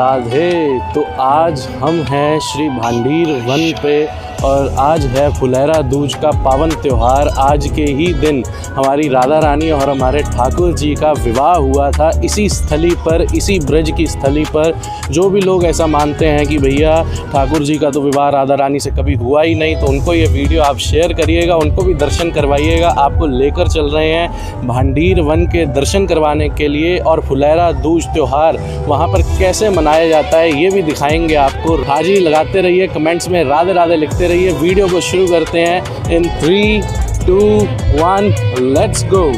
राधे। तो आज हम हैं श्री भांडीर वन पे और आज है फुलैरा दूज का पावन त्यौहार। आज के ही दिन हमारी राधा रानी और हमारे ठाकुर जी का विवाह हुआ था इसी स्थली पर, इसी ब्रज की स्थली पर। जो भी लोग ऐसा मानते हैं कि भैया ठाकुर जी का तो विवाह राधा रानी से कभी हुआ ही नहीं, तो उनको ये वीडियो आप शेयर करिएगा, उनको भी दर्शन करवाइएगा। आपको लेकर चल रहे हैं भांडीर वन के दर्शन करवाने के लिए और फुलैरा दूज त्यौहार वहाँ पर कैसे मनाया जाता है ये भी दिखाएंगे आपको। हाजिरी लगाते रहिए, कमेंट्स में राधे राधे लिखते रहिए। वीडियो को शुरू करते हैं इन 3, 2, 1 लेट्स गो।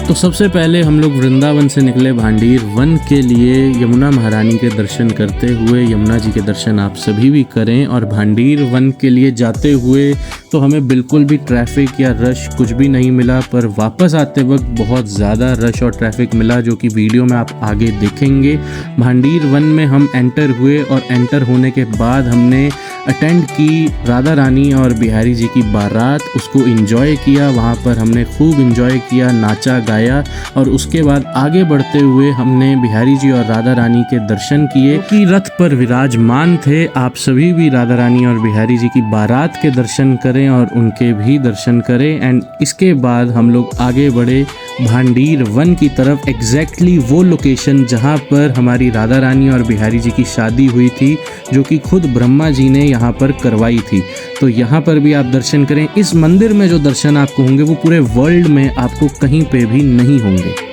तो सबसे पहले हम लोग वृंदावन से निकले भांडीर वन के लिए यमुना महारानी के दर्शन करते हुए। यमुना जी के दर्शन आप सभी भी करें। और भांडीर वन के लिए जाते हुए तो हमें बिल्कुल भी ट्रैफिक या रश कुछ भी नहीं मिला, पर वापस आते वक्त बहुत ज़्यादा रश और ट्रैफिक मिला, जो कि वीडियो में आप आगे देखेंगे। भांडीर वन में हम एंटर हुए और एंटर होने के बाद हमने अटेंड की राधा रानी और बिहारी जी की बारात, उसको एंजॉय किया। वहाँ पर हमने खूब एंजॉय किया, नाचा गाया। और उसके बाद आगे बढ़ते हुए हमने बिहारी जी और राधा रानी के दर्शन किए कि रथ पर विराजमान थे। आप सभी भी राधा रानी और बिहारी जी की बारात के दर्शन करें और उनके भी दर्शन करें। एंड इसके बाद हम लोग आगे बढ़े भांडीर वन की तरफ। एग्जैक्टली वो लोकेशन जहाँ पर हमारी राधा रानी और बिहारी जी की शादी हुई थी, जो कि खुद ब्रह्मा जी ने यहाँ पर करवाई थी। तो यहाँ पर भी आप दर्शन करें। इस मंदिर में जो दर्शन आपको होंगे वो पूरे वर्ल्ड में आपको कहीं पे भी नहीं होंगे।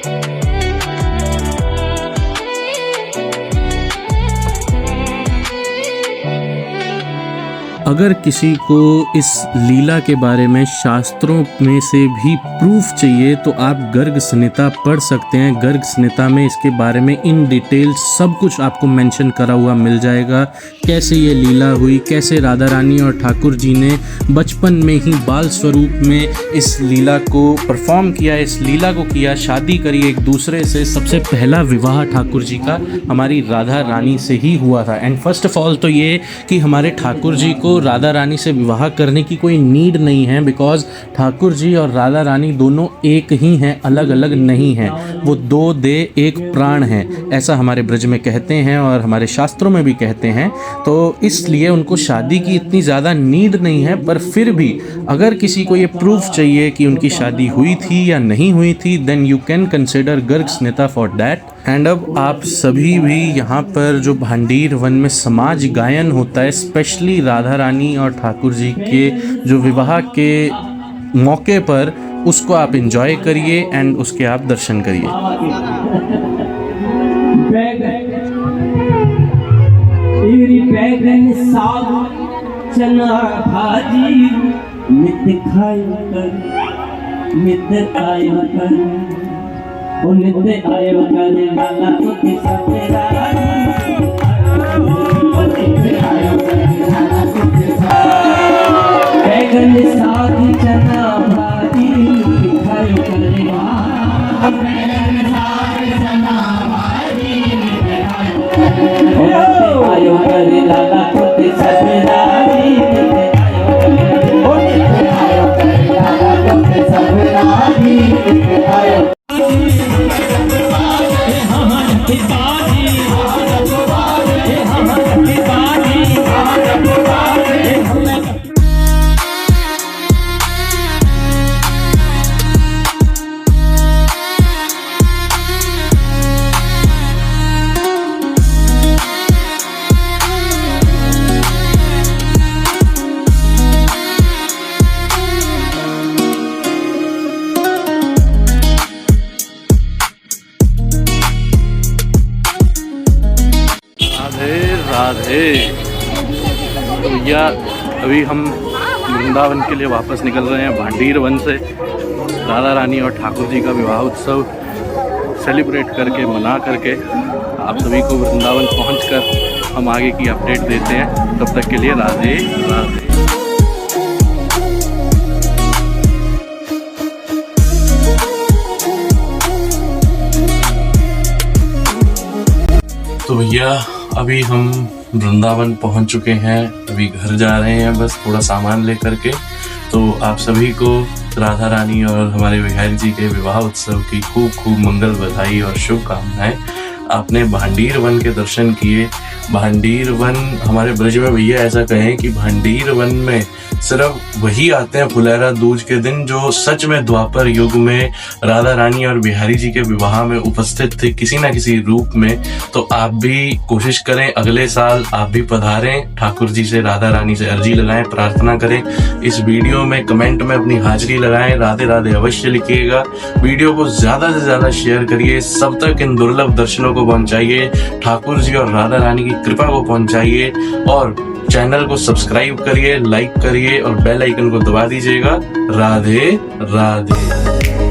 अगर किसी को इस लीला के बारे में शास्त्रों में से भी प्रूफ चाहिए तो आप गर्ग संहिता पढ़ सकते हैं। गर्ग संहिता में इसके बारे में इन डिटेल सब कुछ आपको मेंशन करा हुआ मिल जाएगा। कैसे ये लीला हुई, कैसे राधा रानी और ठाकुर जी ने बचपन में ही बाल स्वरूप में इस लीला को परफॉर्म किया, इस लीला को किया, शादी करी एक दूसरे से। सबसे पहला विवाह ठाकुर जी का हमारी राधा रानी से ही हुआ था। एंड फर्स्ट ऑफ ऑल तो ये कि हमारे ठाकुर जी को राधा रानी से विवाह करने की कोई नीड नहीं है, बिकॉज ठाकुर जी और राधा रानी दोनों एक ही हैं, अलग अलग नहीं हैं। वो दो देह एक प्राण हैं, ऐसा हमारे ब्रज में कहते हैं और हमारे शास्त्रों में भी कहते हैं। तो इसलिए उनको शादी की इतनी ज़्यादा नीड नहीं है। पर फिर भी अगर किसी को ये प्रूफ चाहिए कि उनकी शादी हुई थी या नहीं हुई थी, then you can consider Garg Samhita for that. And अब आप सभी भी यहाँ पर जो भांडीर वन में समाज गायन होता है, स्पेशली राधा रानी और ठाकुर जी के जो विवाह के मौके पर, उसको आप एंजॉय करिए एंड उसके आप दर्शन करिए। बैगन साग चना भाजी मित खायो कर, मित आयो कर, ओ नित आयो कर लाला तुझे सतेरा, ओ नित आयो कर लाला तुझे सतेरा। बैगन साग चना भाजी मित खायो कर, बैगन साग चना भाजी मित खायो कर, ओ नित आयो कर लाला तुझे सतेरा, मित आयो कर, ओ नित आयो कर लाला तुझे सतेरा, मित आयो। राधे। तो भैया अभी हम वृंदावन के लिए वापस निकल रहे हैं भांडीर वन से। राधा रानी और ठाकुर जी का विवाह उत्सव सेलिब्रेट करके, मना करके आप सभी को वृंदावन पहुंचकर हम आगे की अपडेट देते हैं। तब तक के लिए राधे राधे। तो भैया अभी हम वृंदावन पहुंच चुके हैं, अभी घर जा रहे हैं बस थोड़ा सामान लेकर के। तो आप सभी को राधा रानी और हमारे बिहारी जी के विवाह उत्सव की खूब खूब मंगल बधाई और शुभकामनाएं। आपने भांडीर वन के दर्शन किए। भांडीर वन हमारे ब्रज में भैया ऐसा कहें कि भांडीर वन में सिर्फ वही आते हैं फुलेरा दूज के दिन जो सच में द्वापर युग में राधा रानी और बिहारी जी के विवाह में उपस्थित थे किसी ना किसी रूप में। तो आप भी कोशिश करें, अगले साल आप भी पधारें, ठाकुर जी से राधा रानी से अर्जी लगाएं, प्रार्थना करें। इस वीडियो में कमेंट में अपनी हाजिरी लगाएं, राधे राधे अवश्य लिखिएगा। वीडियो को ज्यादा से ज्यादा शेयर करिए, सब तक इन दुर्लभ दर्शनों को पहुंचाइए, ठाकुर जी और राधा रानी की कृपा को पहुंचाइए और चैनल को सब्सक्राइब करिए, लाइक करिए और बेल आइकन को दबा दीजिएगा। राधे राधे।